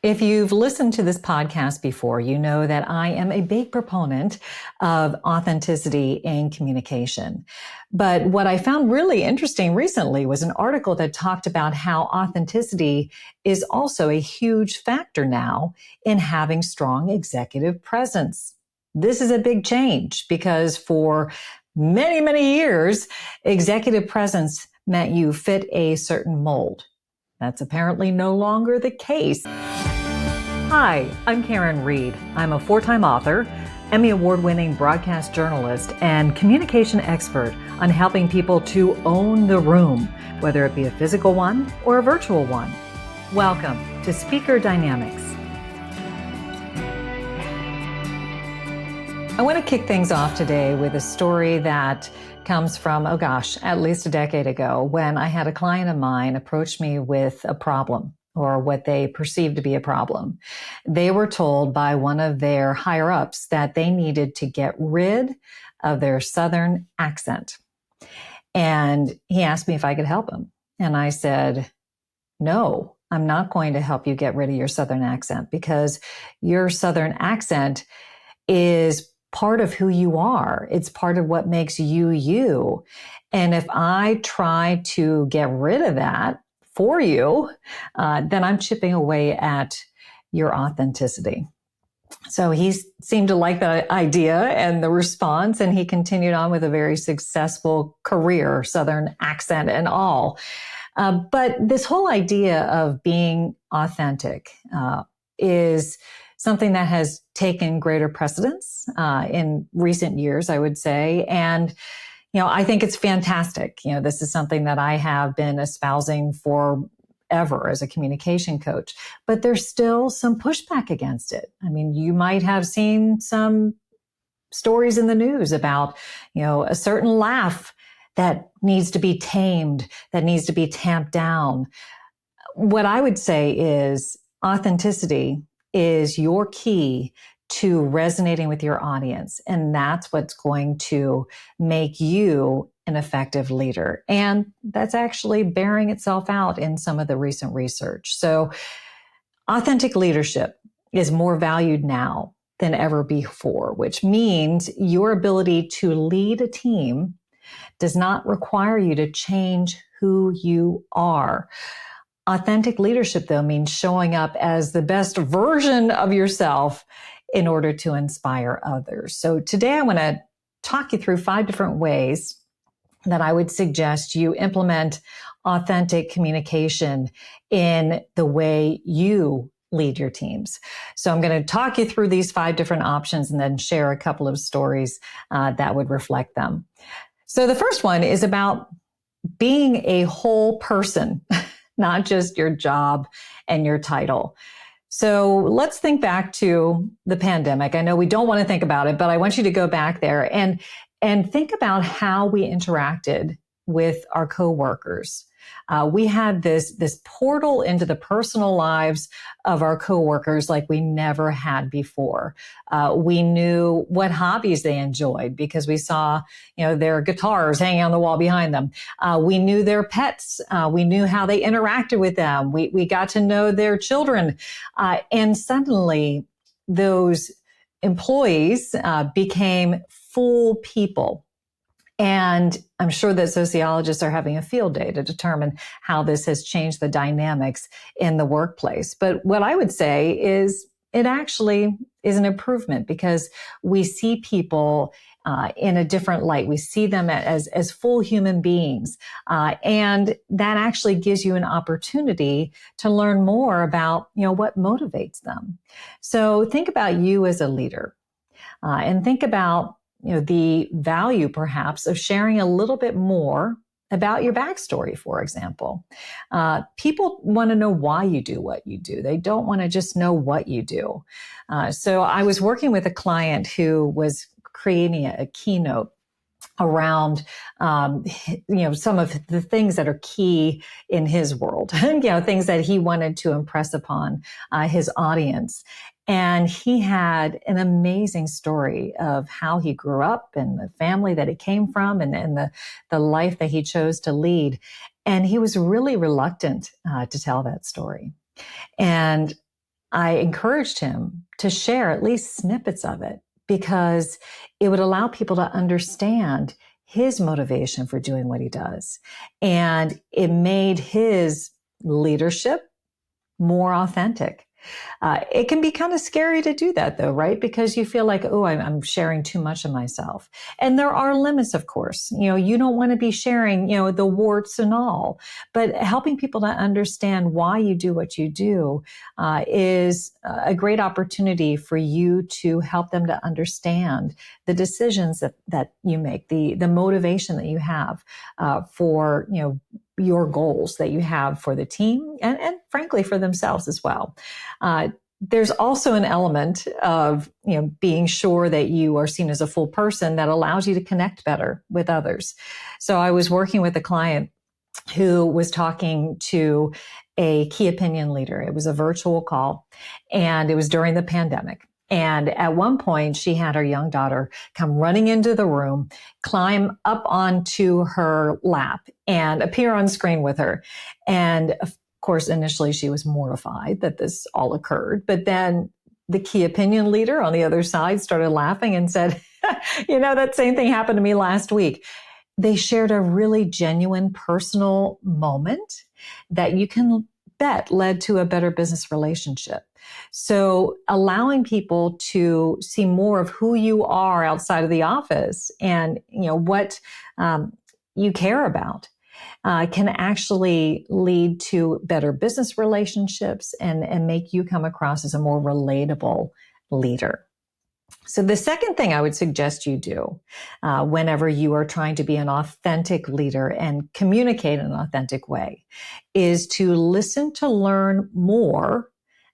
If you've listened to this podcast before, you know that I am a big proponent of authenticity in communication. But what I found really interesting recently was an article that talked about how authenticity is also a huge factor now in having strong executive presence. This is a big change because for many, many years, executive presence meant you fit a certain mold. That's apparently no longer the case. Hi, I'm Karin Reed. I'm a 4-time author, Emmy Award-winning broadcast journalist, and communication expert on helping people to own the room, whether it be a physical one or a virtual one. Welcome to Speaker Dynamics. I want to kick things off today with a story that comes from, at least a decade ago, when I had a client of mine approach me with a problem, or what they perceived to be a problem. They were told by one of their higher ups that they needed to get rid of their Southern accent. And he asked me if I could help him. And I said, no, I'm not going to help you get rid of your Southern accent, because your Southern accent is part of who you are. It's part of what makes you, you. And if I try to get rid of that for you, then I'm chipping away at your authenticity. So he seemed to like the idea and the response, and he continued on with a very successful career, Southern accent and all. But this whole idea of being authentic is something that has taken greater precedence in recent years, I would say. And, I think it's fantastic. This is something that I have been espousing forever as a communication coach, but there's still some pushback against it. I mean, you might have seen some stories in the news about, a certain laugh that needs to be tamed, that needs to be tamped down. What I would say is authenticity is your key to resonating with your audience. And that's what's going to make you an effective leader. And that's actually bearing itself out in some of the recent research. So authentic leadership is more valued now than ever before, which means your ability to lead a team does not require you to change who you are. Authentic leadership, though, means showing up as the best version of yourself in order to inspire others. So today I want to talk you through 5 different ways that I would suggest you implement authentic communication in the way you lead your teams. So I'm going to talk you through these 5 different options and then share a couple of stories that would reflect them. So the first one is about being a whole person, not just your job and your title. So let's think back to the pandemic. I know we don't want to think about it, but I want you to go back there and think about how we interacted with our coworkers. We had this portal into the personal lives of our coworkers like we never had before. We knew what hobbies they enjoyed because we saw, their guitars hanging on the wall behind them. We knew their pets. We knew how they interacted with them. We got to know their children. And suddenly those employees became full people. And I'm sure that sociologists are having a field day to determine how this has changed the dynamics in the workplace. But what I would say is it actually is an improvement because we see people in a different light. We see them as full human beings. And that actually gives you an opportunity to learn more about, what motivates them. So think about you as a leader and think about the value perhaps of sharing a little bit more about your backstory, for example. People want to know why you do what you do. They don't want to just know what you do. So I was working with a client who was creating a keynote around, some of the things that are key in his world, things that he wanted to impress upon his audience. And he had an amazing story of how he grew up and the family that he came from and the life that he chose to lead. And he was really reluctant to tell that story. And I encouraged him to share at least snippets of it because it would allow people to understand his motivation for doing what he does. And it made his leadership more authentic. It can be kind of scary to do that though, right? Because you feel like, oh, I'm sharing too much of myself. And there are limits, of course. You don't want to be sharing, the warts and all, but helping people to understand why you do what you do is a great opportunity for you to help them to understand the decisions that you make, the motivation that you have for, your goals that you have for the team and frankly for themselves as well. There's also an element of being sure that you are seen as a full person that allows you to connect better with others. So I was working with a client who was talking to a key opinion leader. It was a virtual call, and it was during the pandemic. And at one point, she had her young daughter come running into the room, climb up onto her lap, and appear on screen with her. And of course, initially she was mortified that this all occurred. But then the key opinion leader on the other side started laughing and said, that same thing happened to me last week. They shared a really genuine personal moment that you can bet led to a better business relationship. So allowing people to see more of who you are outside of the office and what you care about can actually lead to better business relationships and make you come across as a more relatable leader. So the second thing I would suggest you do whenever you are trying to be an authentic leader and communicate in an authentic way is to listen to learn more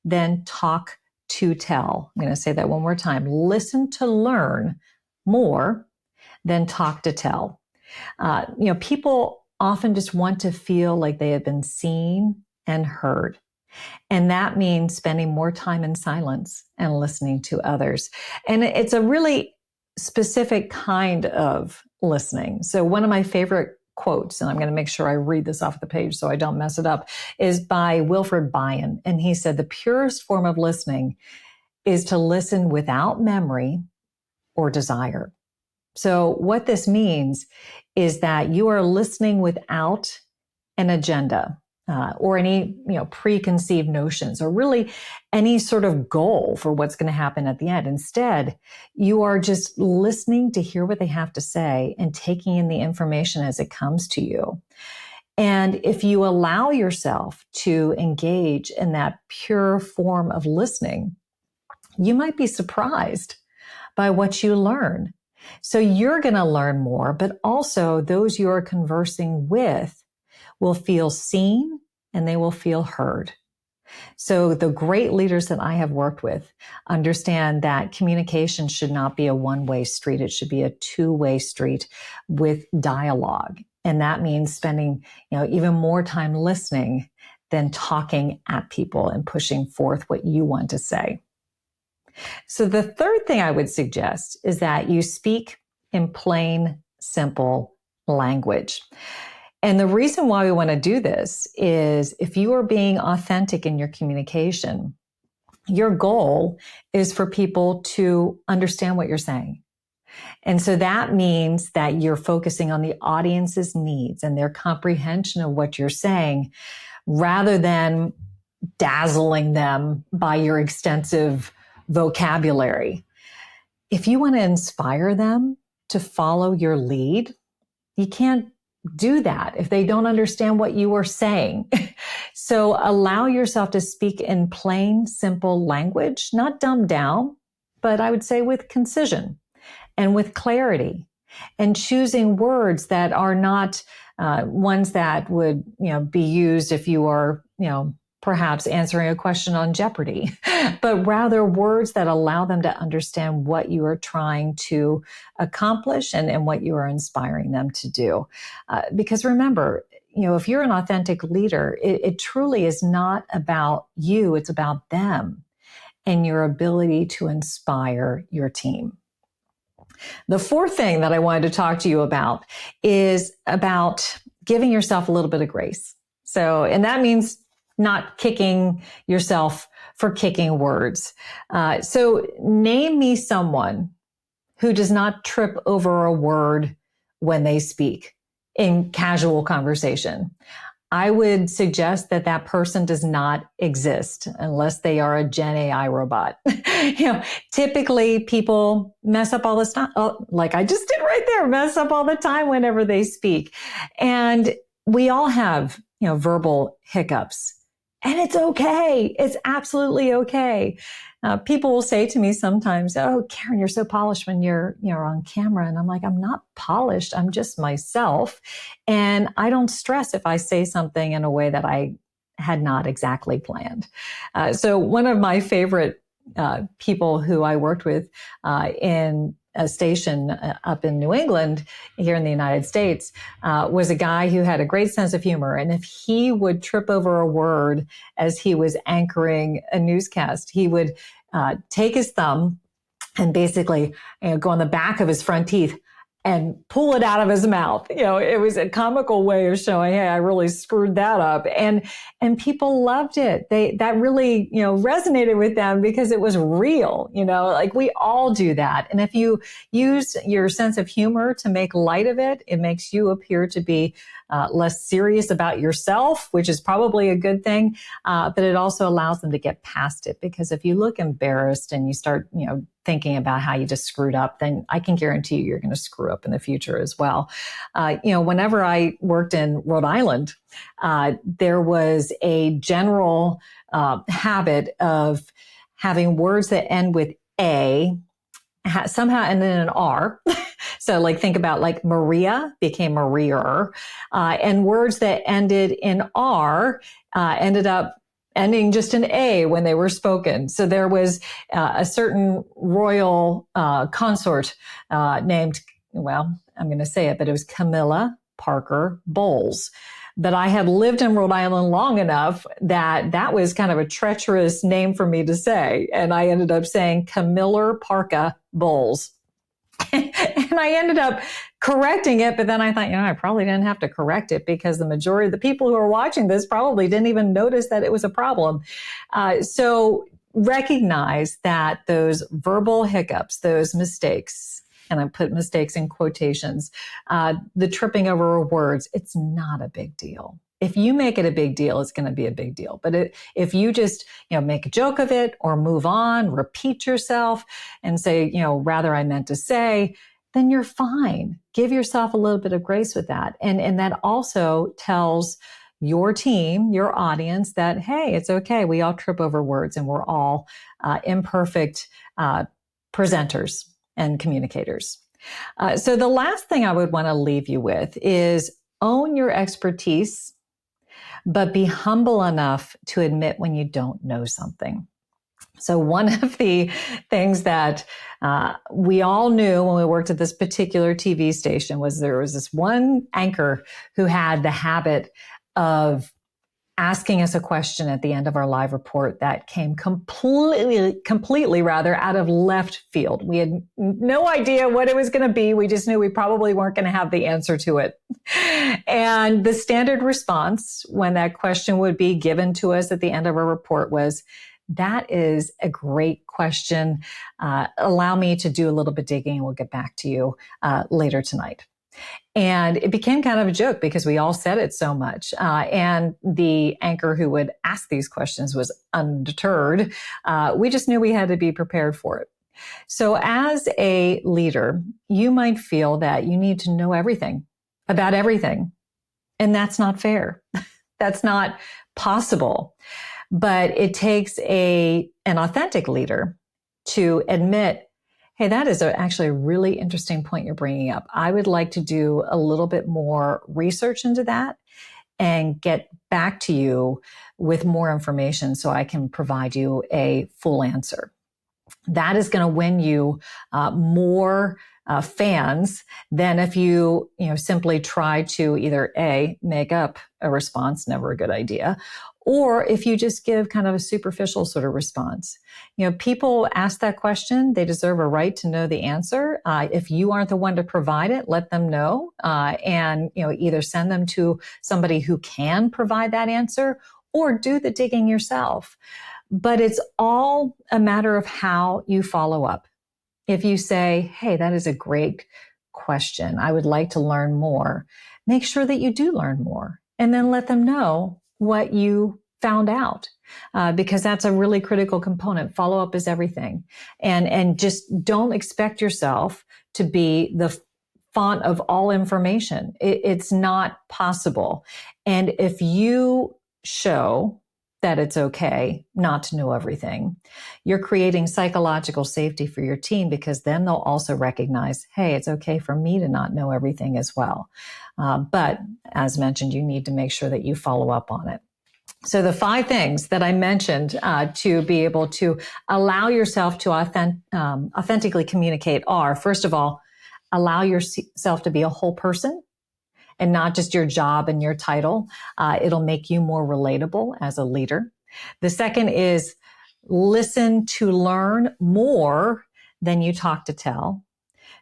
than talk to tell. I'm going to say that one more time. Listen to learn more than talk to tell. People often just want to feel like they have been seen and heard. And that means spending more time in silence and listening to others. And it's a really specific kind of listening. So one of my favorite quotes, and I'm going to make sure I read this off the page so I don't mess it up, is by Wilfred Bion. And he said, the purest form of listening is to listen without memory or desire. So what this means is that you are listening without an agenda. Or any preconceived notions, or really any sort of goal for what's going to happen at the end. Instead, you are just listening to hear what they have to say and taking in the information as it comes to you. And if you allow yourself to engage in that pure form of listening, you might be surprised by what you learn. So you're going to learn more, but also those you're conversing with will feel seen and they will feel heard. So the great leaders that I have worked with understand that communication should not be a one-way street. It should be a two-way street with dialogue. And that means spending, even more time listening than talking at people and pushing forth what you want to say. So the third thing I would suggest is that you speak in plain, simple language. And the reason why we want to do this is if you are being authentic in your communication, your goal is for people to understand what you're saying. And so that means that you're focusing on the audience's needs and their comprehension of what you're saying rather than dazzling them by your extensive vocabulary. If you want to inspire them to follow your lead, you can't do that if they don't understand what you are saying. So allow yourself to speak in plain, simple language, not dumbed down, but I would say with concision and with clarity, and choosing words that are not ones that would, be used if you are, perhaps answering a question on Jeopardy, but rather words that allow them to understand what you are trying to accomplish and what you are inspiring them to do. Because remember, if you're an authentic leader, it truly is not about you, it's about them and your ability to inspire your team. The fourth thing that I wanted to talk to you about is about giving yourself a little bit of grace. So, and that means not kicking yourself for kicking words. So name me someone who does not trip over a word when they speak in casual conversation. I would suggest that that person does not exist unless they are a Gen AI robot. Typically people mess up all the time, like I just did right there, mess up all the time whenever they speak. And we all have, verbal hiccups. And it's okay. It's absolutely okay. People will say to me sometimes, "Oh, Karin, you're so polished when you're on camera." And I'm like, "I'm not polished. I'm just myself." And I don't stress if I say something in a way that I had not exactly planned. So one of my favorite people who I worked with in a station up in New England here in the United States was a guy who had a great sense of humor. And if he would trip over a word as he was anchoring a newscast, he would take his thumb and basically go on the back of his front teeth and pull it out of his mouth. It was a comical way of showing, hey, I really screwed that up. And people loved it. That really, resonated with them because it was real, like we all do that. And if you use your sense of humor to make light of it, it makes you appear to be less serious about yourself, which is probably a good thing. But it also allows them to get past it, because if you look embarrassed and you start, thinking about how you just screwed up, then I can guarantee you're going to screw up in the future as well. Whenever I worked in Rhode Island, there was a general habit of having words that end with A somehow end in an R. So like think about like Maria became Marier, and words that ended in R ended up ending just an A when they were spoken. So there was a certain royal consort named, well, I'm going to say it, but it was Camilla Parker Bowles. But I had lived in Rhode Island long enough that was kind of a treacherous name for me to say. And I ended up saying Camilla Parker Bowles. And I ended up correcting it, but then I thought, I probably didn't have to correct it because the majority of the people who are watching this probably didn't even notice that it was a problem. So recognize that those verbal hiccups, those mistakes, and I put mistakes in quotations, the tripping over words, it's not a big deal. If you make it a big deal, it's going to be a big deal. But if you just, make a joke of it or move on, repeat yourself and say, rather I meant to say, then you're fine. Give yourself a little bit of grace with that. And that also tells your team, your audience that, hey, it's okay. We all trip over words and we're all imperfect presenters and communicators. So the last thing I would want to leave you with is own your expertise, but be humble enough to admit when you don't know something. So one of the things that we all knew when we worked at this particular TV station was there was this one anchor who had the habit of asking us a question at the end of our live report that came completely out of left field. We had no idea what it was going to be. We just knew we probably weren't going to have the answer to it. And the standard response when that question would be given to us at the end of our report was, "That is a great question. Allow me to do a little bit digging and we'll get back to you later tonight." And it became kind of a joke because we all said it so much. And the anchor who would ask these questions was undeterred. We just knew we had to be prepared for it. So as a leader, you might feel that you need to know everything about everything. And that's not fair. That's not possible. But it takes an authentic leader to admit, hey, that is actually a really interesting point you're bringing up. I would like to do a little bit more research into that and get back to you with more information so I can provide you a full answer. That is going to win you more fans than if you simply try to either A, make up a response, never a good idea, or if you just give kind of a superficial sort of response. People ask that question, they deserve a right to know the answer. If you aren't the one to provide it, let them know, and either send them to somebody who can provide that answer, or do the digging yourself. But it's all a matter of how you follow up. If you say, hey, that is a great question, I would like to learn more, make sure that you do learn more, and then let them know what you found out. Because that's a really critical component. Follow up is everything. And just don't expect yourself to be the font of all information. It's not possible. And if you show that it's okay not to know everything, you're creating psychological safety for your team, because then they'll also recognize, hey, it's okay for me to not know everything as well. But as mentioned, you need to make sure that you follow up on it. So the 5 things that I mentioned to be able to allow yourself to authentically communicate are, first of all, allow yourself to be a whole person and not just your job and your title. It'll make you more relatable as a leader. The second is listen to learn more than you talk to tell.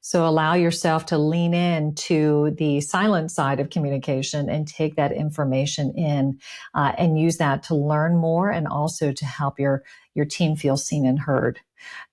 So allow yourself to lean into the silent side of communication and take that information in and use that to learn more and also to help your team feel seen and heard.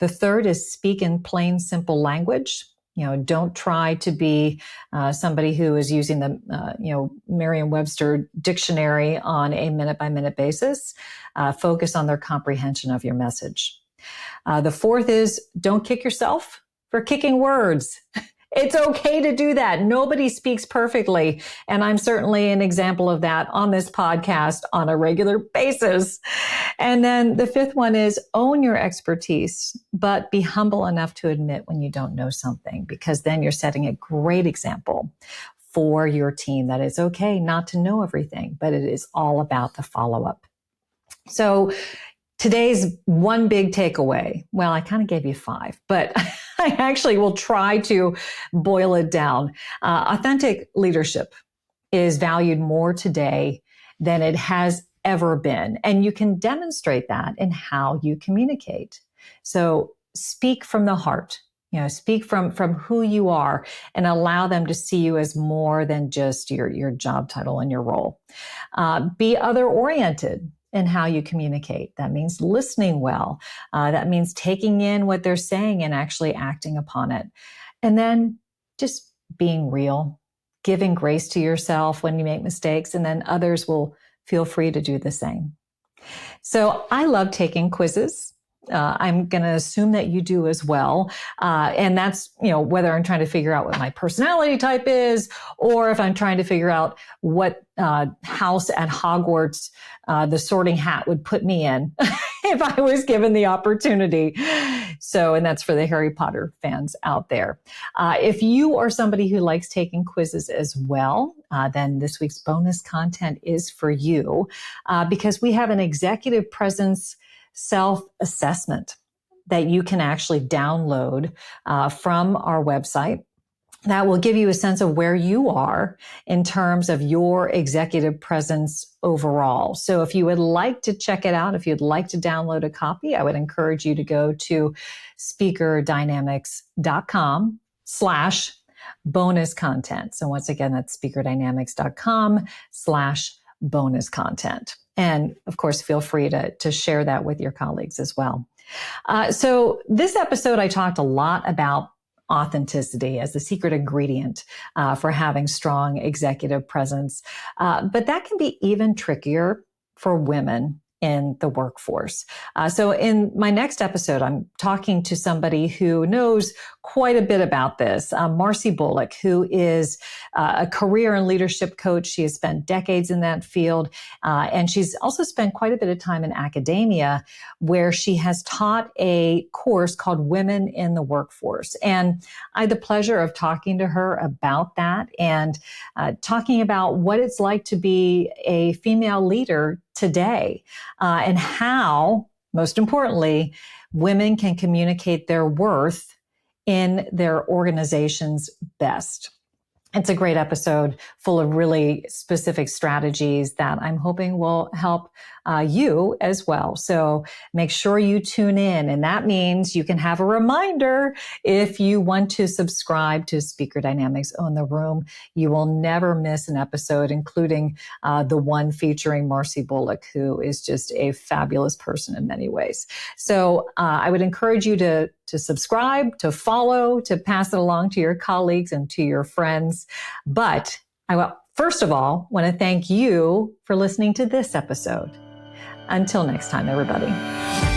The third is speak in plain, simple language. Don't try to be somebody who is using the, Merriam-Webster dictionary on a minute-by-minute basis. Focus on their comprehension of your message. The fourth is don't kick yourself for kicking words. It's okay to do that. Nobody speaks perfectly. And I'm certainly an example of that on this podcast on a regular basis. And then the fifth one is own your expertise, but be humble enough to admit when you don't know something, because then you're setting a great example for your team that it's okay not to know everything, but it is all about the follow-up. So today's one big takeaway, well, I kind of gave you 5, but I actually will try to boil it down. Authentic leadership is valued more today than it has ever been. And you can demonstrate that in how you communicate. So speak from the heart, speak from who you are and allow them to see you as more than just your job title and your role. Be other-oriented in how you communicate. That means listening well. That means taking in what they're saying and actually acting upon it. And then just being real, giving grace to yourself when you make mistakes, and then others will feel free to do the same. So I love taking quizzes. I'm going to assume that you do as well. And that's, whether I'm trying to figure out what my personality type is, or if I'm trying to figure out what house at Hogwarts the Sorting Hat would put me in if I was given the opportunity. So, and that's for the Harry Potter fans out there. If you are somebody who likes taking quizzes as well, then this week's bonus content is for you, because we have an executive presence self-assessment that you can actually download from our website. That will give you a sense of where you are in terms of your executive presence overall. So if you would like to check it out, if you'd like to download a copy, I would encourage you to go to speakerdynamics.com/bonus content. So once again, that's speakerdynamics.com/bonus content. And of course, feel free to share that with your colleagues as well. So this episode, I talked a lot about authenticity as the secret ingredient for having strong executive presence. But that can be even trickier for women in the workforce. So in my next episode, I'm talking to somebody who knows quite a bit about this, Marcy Bullock, who is a career and leadership coach. She has spent decades in that field, and she's also spent quite a bit of time in academia, where she has taught a course called Women in the Workforce. And I had the pleasure of talking to her about that and talking about what it's like to be a female leader today, and how, most importantly, women can communicate their worth in their organization's best. It's a great episode full of really specific strategies that I'm hoping will help you as well. So make sure you tune in. And that means you can have a reminder if you want to subscribe to Speaker Dynamics Own the Room. You will never miss an episode, including the one featuring Marcy Bullock, who is just a fabulous person in many ways. So I would encourage you to subscribe, to follow, to pass it along to your colleagues and to your friends. But I will, first of all, want to thank you for listening to this episode. Until next time, everybody.